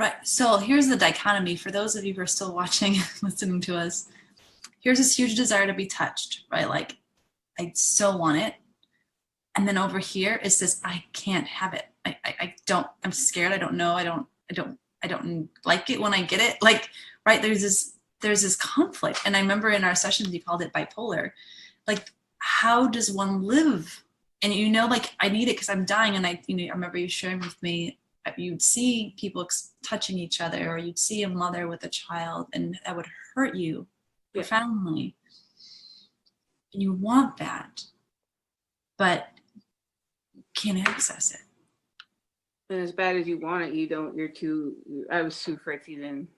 Right. So here's the dichotomy for those of you who are still watching, listening to us. Here's this huge desire to be touched, right? Like, I so want it. And then over here, it says, I can't have it. I don't, I'm scared. I don't know. I don't like it when I get it. Like, right. There's this conflict. And I remember in our sessions, you called it bipolar. Like, how does one live? And like, I need it because I'm dying. And I remember you sharing with me, you'd see people touching each other, or you'd see a mother with a child, and that would hurt you profoundly. And you want that, but you can't access it. And as bad as you want it, I was too afraid to even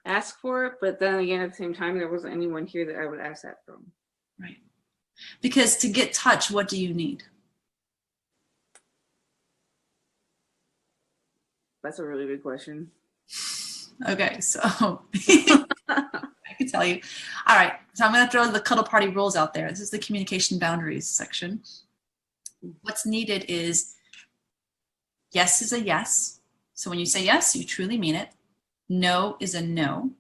ask for it. But then again, at the same time, there wasn't anyone here that I would ask that from. Right. Because to get touch, what do you need? That's a really good question. Okay, so I can tell you. All right, so I'm going to throw the cuddle party rules out there. This is the communication boundaries section. What's needed is yes is a yes. So when you say yes, you truly mean it. No is a no.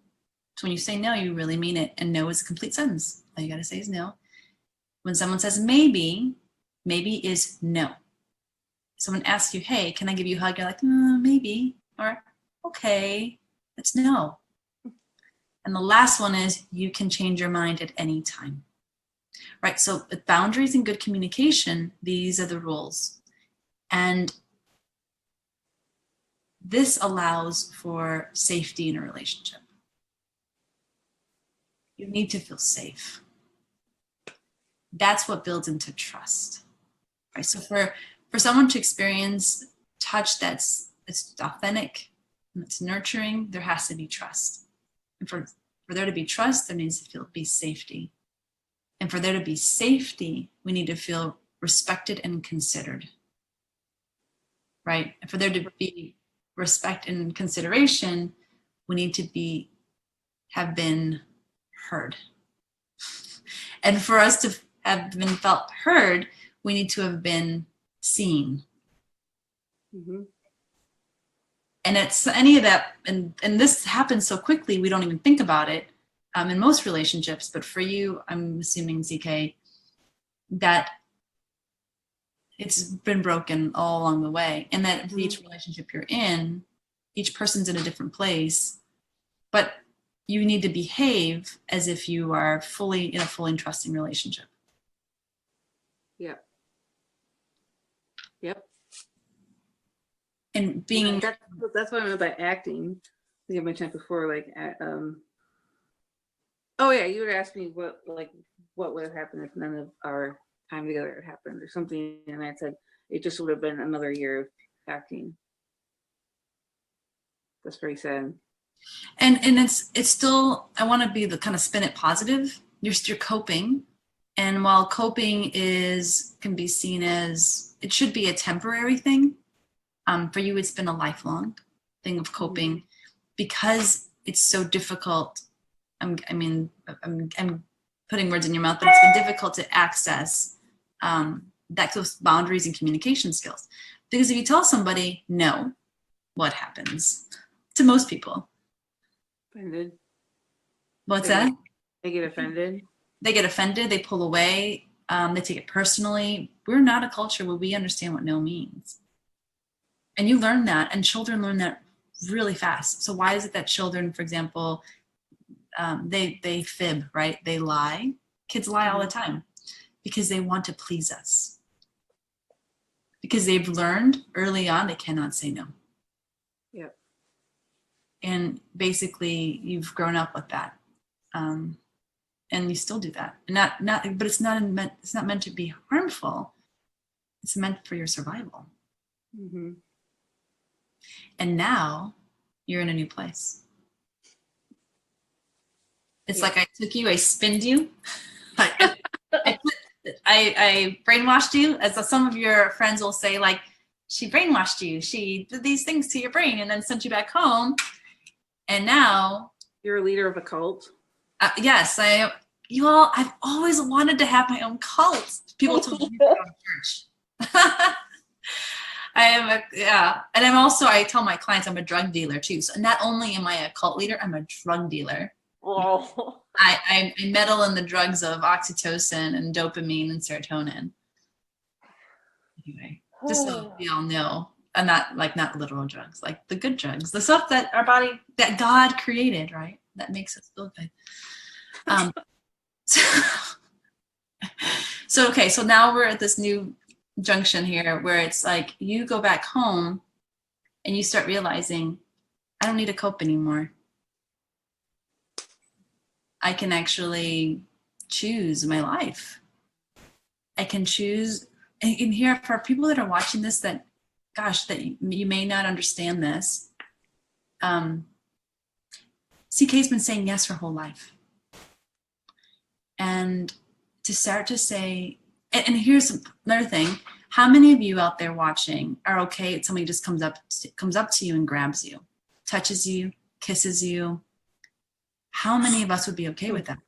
So when you say no, you really mean it. And no is a complete sentence. All you got to say is no. When someone says maybe is no. Someone asks you, hey, can I give you a hug? You're like, maybe, or okay, it's no. And the last one is you can change your mind at any time. Right, so with boundaries and good communication, these are the rules. And this allows for safety in a relationship. You need to feel safe. That's what builds into trust. Right, so for someone to experience touch it's authentic and it's nurturing, there has to be trust. And for there to be trust, there needs to be safety. And for there to be safety, we need to feel respected and considered. Right? And for there to be respect and consideration, we need to have been heard. And for us to have been felt heard, we need to have been seen. Mm-hmm. And it's any of that, and this happens so quickly, we don't even think about it in most relationships. But for you, I'm assuming, ZK, that it's been broken all along the way, and that for each relationship you're in, each person's in a different place, but you need to behave as if you are fully in a fully trusting relationship. Yep. Yep. And being that's what I meant by acting. I think I mentioned before, like, oh yeah, you would ask me what would have happened if none of our time together had happened or something, and I said it just would have been another year of acting. That's very sad. And it's still, I want to be the kind of spin it positive. You're coping, and while coping can be seen as, it should be a temporary thing. For you, it's been a lifelong thing of coping, because it's so difficult. I'm putting words in your mouth, but it's been difficult to access those boundaries and communication skills. Because if you tell somebody no, what happens to most people? Offended. What's that? They get offended. They get offended. They pull away. They take it personally. We're not a culture where we understand what no means. And you learn that, and children learn that really fast. So why is it that children, for example, they fib, right? They lie. Kids lie all the time because they want to please us. Because they've learned early on they cannot say no. Yep. And basically, you've grown up with that, and you still do that. And but it's not meant to be harmful. It's meant for your survival. Mm-hmm. And now you're in a new place. It's like I took you, I spinned you, I brainwashed you, as some of your friends will say, like, she brainwashed you. She did these things to your brain and then sent you back home. And now you're a leader of a cult. Yes, I've always wanted to have my own cult. People told me to go to church. I am and I tell my clients I'm a drug dealer too. So not only am I a cult leader, I'm a drug dealer. Whoa. I meddle in the drugs of oxytocin and dopamine and serotonin. Anyway, just so we all know, and not literal drugs, like the good drugs, the stuff that our body, that God created, right? That makes us feel good. So now we're at this new junction here where it's like you go back home and you start realizing, I don't need to cope anymore. I can actually choose my life. I can choose, and here for people that are watching this, that, gosh, that you may not understand this. CK's been saying yes her whole life. And to start to say, and here's another thing, how many of you out there watching are okay if somebody just comes up to you and grabs you, touches you, kisses you? How many of us would be okay with that?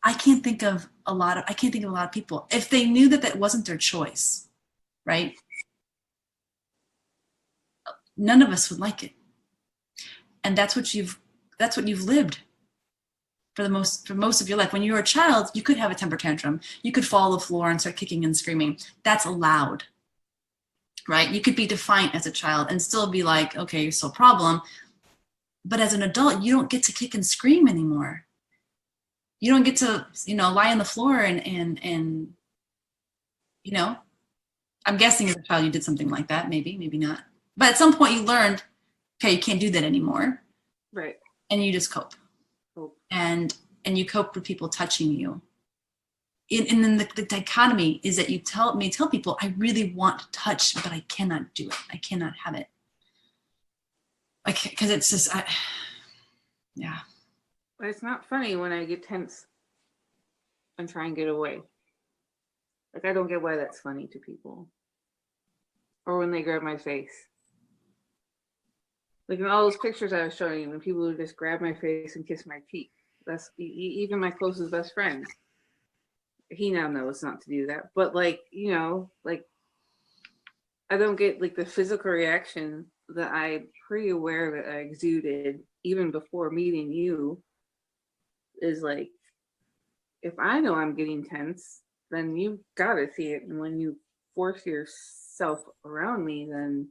I can't think of a lot of people, if they knew that wasn't their choice, right? None of us would like it. And that's what you've lived for most of your life. When you were a child, you could have a temper tantrum. You could fall on the floor and start kicking and screaming. That's allowed, right? You could be defiant as a child and still be like, okay, so problem. But as an adult, you don't get to kick and scream anymore. You don't get to, lie on the floor and I'm guessing as a child you did something like that, maybe not. But at some point you learned, okay, you can't do that anymore. Right. And you just cope. And you cope with people touching you. And then the dichotomy is that you tell people, I really want touch, but I cannot do it. I cannot have it. Like, because it's just, yeah. But it's not funny when I get tense and try and get away. Like, I don't get why that's funny to people. Or when they grab my face. Like in all those pictures I was showing you, when people would just grab my face and kiss my cheek. That's even my closest best friend. He now knows not to do that. But like, I don't get like the physical reaction that I'm pretty aware that I exuded even before meeting you. Is like, if I know I'm getting tense, then you've got to see it. And when you force yourself around me, then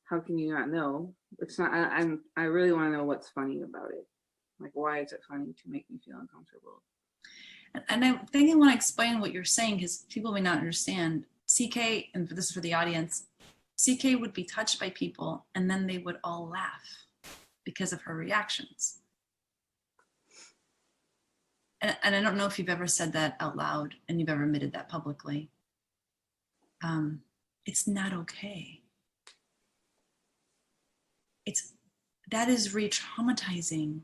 how can you not know? It's not. I really want to know what's funny about it. Like, why is it funny to make me feel uncomfortable? And I think I want to explain what you're saying because people may not understand. CK, and this is for the audience, CK would be touched by people and then they would all laugh because of her reactions. And I don't know if you've ever said that out loud and you've ever admitted that publicly. It's not okay. That is re-traumatizing.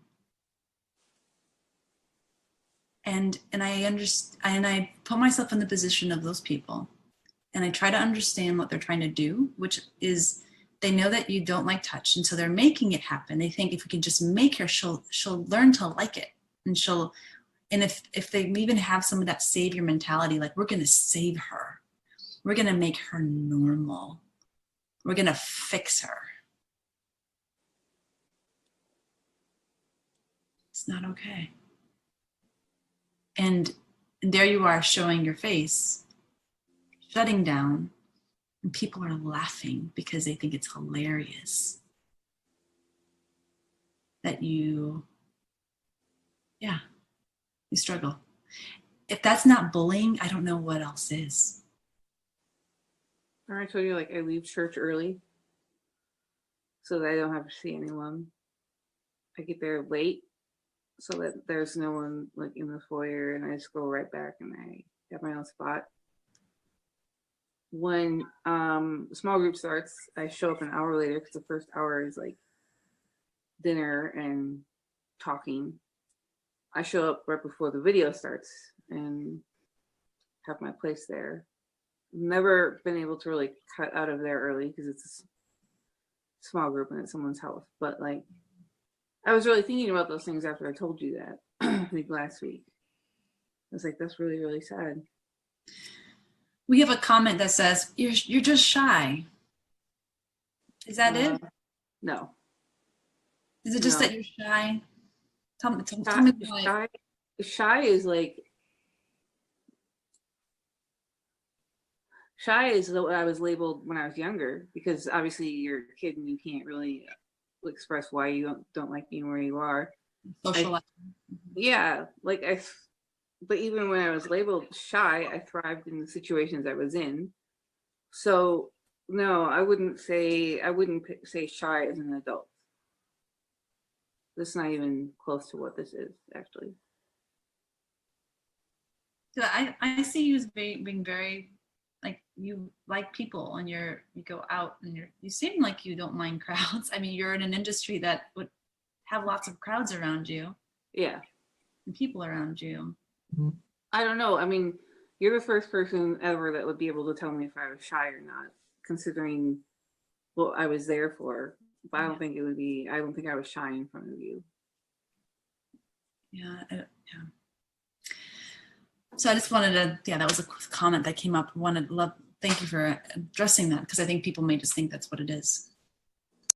And I put myself in the position of those people and I try to understand what they're trying to do, which is they know that you don't like touch. And so they're making it happen. They think if we can just make her, she'll learn to like it. And if they even have some of that savior mentality, like we're going to save her, we're going to make her normal, we're going to fix her. It's not okay. And there you are showing your face, shutting down, and people are laughing because they think it's hilarious that you struggle. If that's not bullying, I don't know what else is. I told you, like, I leave church early so that I don't have to see anyone. I get there late so that there's no one like in the foyer, and I just go right back and I have my own spot. When small group starts, I show up an hour later because the first hour is like dinner and talking. I show up right before the video starts and have my place there. Never been able to really cut out of there early because it's a small group and it's someone's house. But like, I was really thinking about those things after I told you that, I think last week. I was like, that's really, really sad. We have a comment that says, you're just shy. Is that it? No. Is it just No. that you're shy? Tell me Shy, why. shy is like, shy is what I was labeled when I was younger, because obviously you're a kid and you can't really express why you don't like being where you are. Social. Yeah, like but even when I was labeled shy, I thrived in the situations I was in. So no, I wouldn't say shy as an adult. That's not even close to what this is, actually. So I see you as being very, like, you like people and you go out and you seem like you don't mind crowds. I mean, you're in an industry that would have lots of crowds around you Yeah. and people around you. I don't know. I mean, you're the first person ever that would be able to tell me if I was shy or not, considering what I was there for. But I don't think I was shy in front of you. Yeah. Yeah. So I just wanted to, yeah, that was a comment that came up. Thank you for addressing that, because I think people may just think that's what it is.